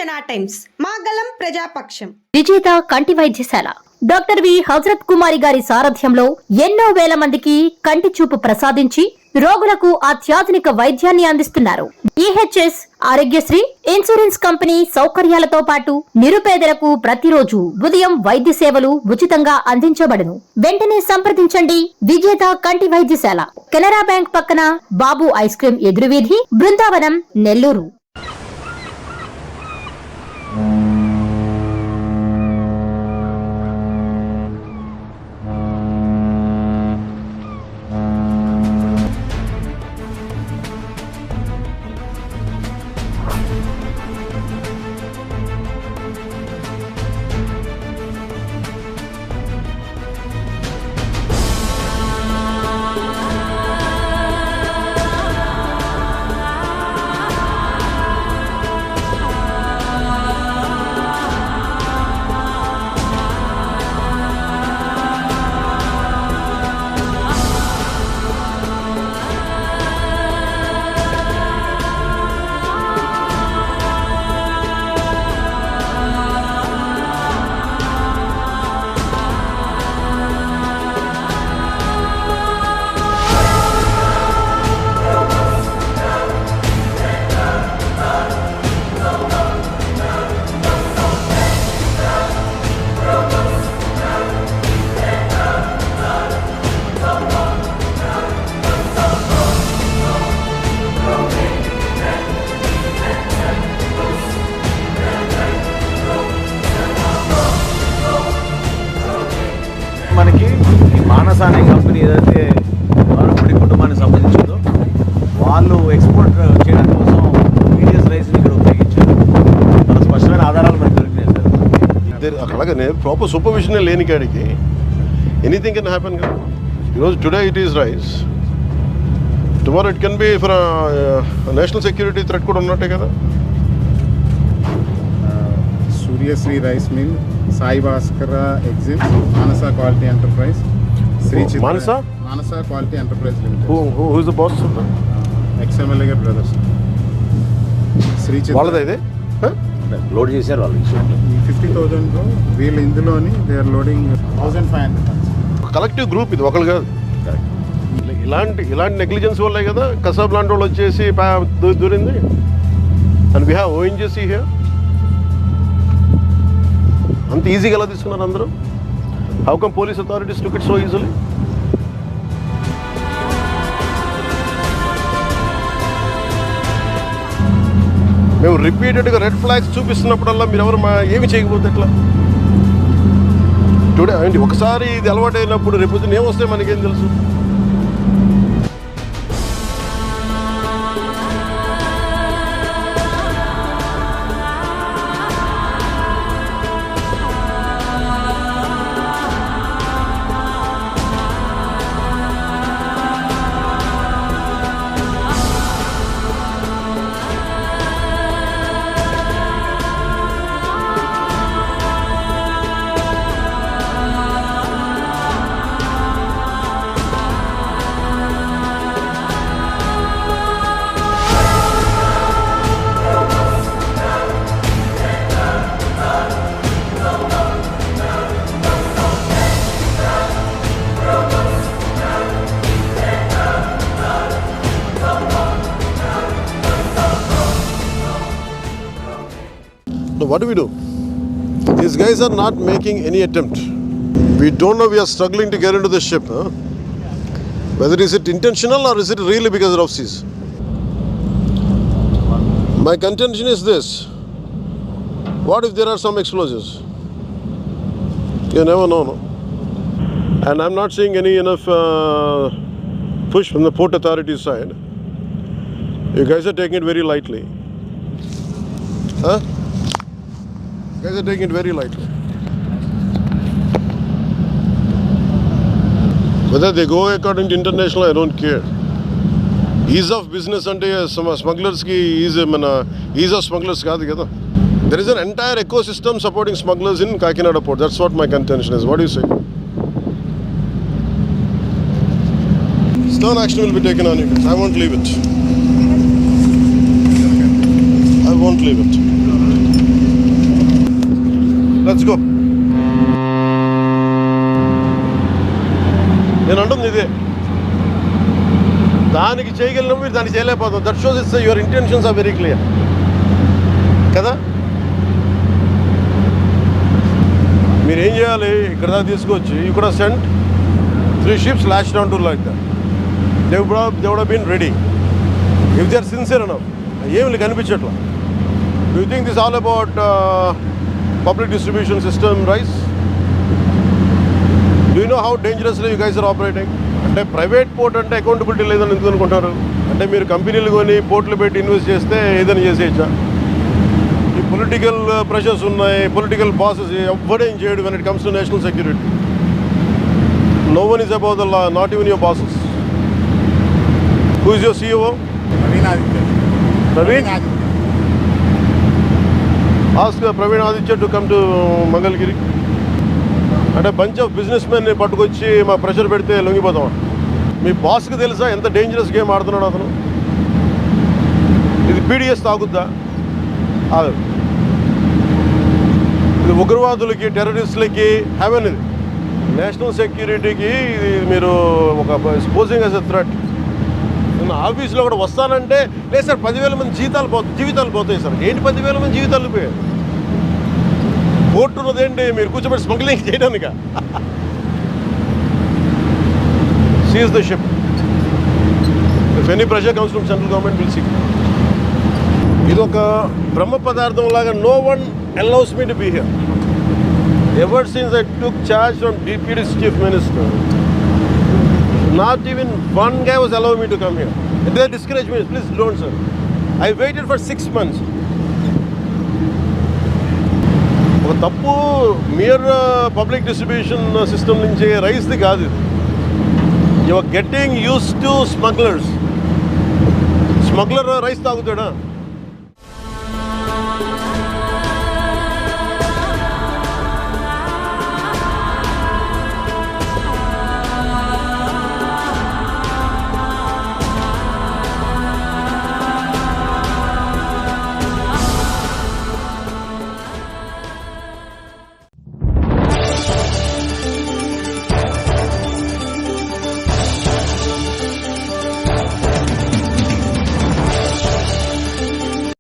జనా టైమ్స్ మాగలం ప్రజాపక్షం. విజేత కంటి వైద్యశాల డాక్టర్ వి హజరత్ కుమారి గారి సారథ్యంలో ఎన్నో వేల మందికి కంటి చూపు ప్రసాదించి రోగులకు అత్యాధునిక వైద్యాన్ని అందిస్తున్నారు. ఈహెచ్ఎస్ ఆరోగ్యశ్రీ ఇన్సూరెన్స్ కంపెనీ సౌకర్యాలతో పాటు నిరుపేదలకు ప్రతిరోజు ఉదయం వైద్య సేవలు ఉచితంగా అందించబడును. వెంటనే సంప్రదించండి. విజేత కంటి వైద్యశాల, కెనరా బ్యాంక్ పక్కన, బాబు ఐస్ క్రీం ఎదురువీధి, బృందావనం, నెల్లూరు. మనకి ఈ మానస అనే కంపెనీ ఏదైతే వారపూడి కుటుంబానికి సంబంధించిందో వాళ్ళు ఎక్స్పోర్ట్ చేయడం కోసం మీడియస్ రైస్ని ఇక్కడ ఉపయోగించారు. మన స్పష్టమైన ఆధారాలు మనకు దొరికినాయి సార్. అలాగనే ప్రాపర్ సూపర్విజన్ లేని కాడికి ఎనీథింగ్ కెన్ హ్యాపెన్ కదా. ఈరోజు today it is rice, tomorrow it can be for national security threat కూడా ఉన్నట్టే కదా. Suryasri Rice Mill, Sai Bhaskara Exit, Manasa Quality Enterprise, Sri Chitra. Manasa Quality Enterprise Limited. Who is the boss? XMLA గారి brothers. Sri Chitra. వాళ్ళదా ఇది? Load చేశారు వాళ్ళు. ఈ 50,000 వీళ్ళు ఇందులోని they are loading 1,500 tons. Collective group ఇది, ఒకళ్ళు కాదు. ఇలాంటి నెగ్లిజెన్స్ వల్లే కదా కసాబ్ లాంటి వాళ్ళు వచ్చేసి దూరింది. And we have ONGC here. అంత ఈజీగా ఎలా తీసుకున్నారు అందరూ? How come police authorities took it so easily? మేము రిపీటెడ్గా రెడ్ ఫ్లాగ్స్ చూపిస్తున్నప్పుడల్లా మీరు ఎవరు ఏమి చేయకపోతే ఎట్లా? టుడే ఏంటి ఒకసారి ఇది అలవాటు అయినప్పుడు రేపు ఏమొస్తే మనకేం తెలుసు? What do we do? These guys are not making any attempt. We don't know, we are struggling to get into the ship. Whether is it intentional or is it really because of seas? My contention is this. What if there are some explosives? You never know, no? And I'm not seeing any enough push from the port authority side. You guys are taking it very lightly. Huh? You guys are taking it very lightly. Whether they go according to international, I don't care. Ease of business ante smugglers ki ease of smugglers kaadu kada. There is an entire ecosystem supporting smugglers in Kakinada port. That's what my contention is. What do you say? Stern action will be taken on you guys. I won't leave it. I won't leave it. Let's go. నేను అంటుంది ఇదే, దానికి చేయగలిగిన మీరు దానికి చేయలేకపోతాం. That shows it's your intentions are very clear కదా. మీరు ఏం చేయాలి, ఇక్కడ దాకా తీసుకొచ్చి you could have sent 3 ships lashed onto like that. They would have been ready if they are sincere enough. ఏమి కనిపించట్లా. Do you think this is all about public distribution system rice? Do you know how dangerously you guys are operating? అంటే private port అంటే accountability లేదని ఎందుకు అనుకుంటారు? అంటే మీరు కంపెనీలు కొని పోర్ట్లు పెట్టి ఇన్వెస్ట్ చేస్తే ఏదైనా చేసేయచ్చా? ఈ పొలిటికల్ ప్రెషర్స్ ఉన్నాయి, పొలిటికల్ బాసెస్ ఎవ్వడేం చేయడు when it comes to national security. No one is above the law, not even your bosses. Who is your CEO? Praveen Aditya. Praveen? Ask Praveen Aditya to come to Mangalgiri. అంటే bunch of business మెన్ని పట్టుకొచ్చి మా pressure పెడితే లొంగిపోతాం. మీ బాస్కి తెలుసా ఎంత dangerous game ఆడుతున్నాడు అతను? ఇది పీడిఎస్ తాగుద్దా? ఇది ఉగ్రవాదులకి, టెర్రరిస్టులకి హెవెన్. ఇది నేషనల్ సెక్యూరిటీకి ఇది మీరు ఒక స్పోజింగ్ యాజ్ ఎ థ్రెట్. నేను ఆఫీస్లో కూడా వస్తానంటే లేదు సార్ 10,000 మంది జీవితాలు పోతాయి సార్. ఏంటి 10,000 మంది జీవితాలు పోయాయి? కోర్టు ఉన్నదేంటి మీరు కూర్చోబెట్టి స్మగ్లింగ్ చేయడానిక? Seize the ship. If any pressure comes from central government will see. ఇది ఒక బ్రహ్మ పదార్థం లాగా. No one allows me to be here. Ever since I took charge from DPD's chief minister, not even one guy was allowing me to come here. If they discourage me, please don't, sir. I waited for 6 months. ఒక తప్పు mere public distribution system నుంచి రైస్ది కాదు ఇది. You are getting use to smugglers. Smuggler rice తాగుతాడా?